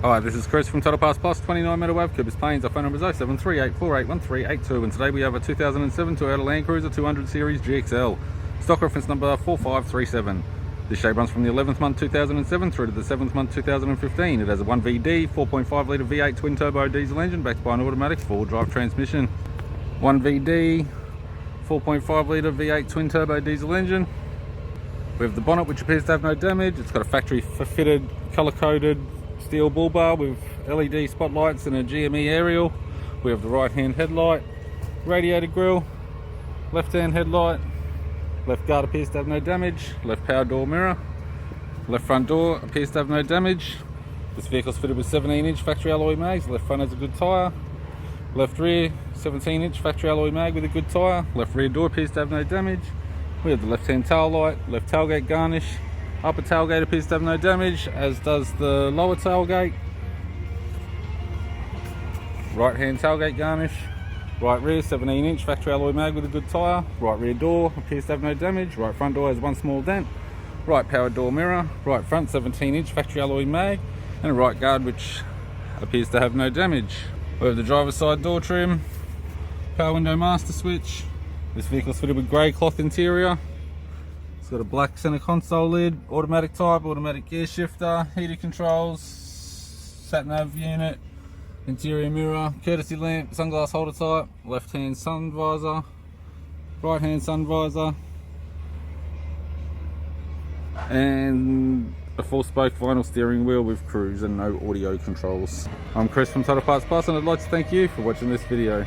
Hi, this is Chris from Total Parts Plus, 29 Meadow Ave, Coopers Plains. Our phone number is 0738481382, and today we have a 2007 Toyota Landcruiser 200 Series GXL. Stock reference number 4537. This shape runs from the 11th month 2007 through to the 7th month 2015. It has a 1VD 4.5 litre V8 twin turbo diesel engine backed by an automatic 4-wheel-drive transmission. 1VD 4.5 litre V8 twin turbo diesel engine. We have the bonnet, which appears to have no damage. It's got a factory fitted colour coded steel bull bar with LED spotlights and a GME aerial. We have the right hand headlight, radiator grille, left hand headlight, left guard appears to have no damage, left power door mirror, left front door appears to have no damage. This vehicle is fitted with 17-inch factory alloy mags. Left front has a good tyre, left rear 17-inch factory alloy mag with a good tyre, left rear door appears to have no damage. We have the left hand tail light, left tailgate garnish, upper tailgate appears to have no damage, as does the lower tailgate. Right hand tailgate garnish, right rear 17-inch factory alloy mag with a good tyre, right rear door appears to have no damage, right front door has one small dent, right power door mirror, right front 17-inch factory alloy mag, and a right guard which appears to have no damage. We have the driver's side door trim, power window master switch. This vehicle is fitted with grey cloth interior. It's got a black centre console lid, automatic type, automatic gear shifter, heated controls, sat nav unit, interior mirror, courtesy lamp, sunglass holder type, left hand sun visor, right hand sun visor, and a 4-spoke vinyl steering wheel with cruise and no audio controls. I'm Chris from Total Parts Plus, and I'd like to thank you for watching this video.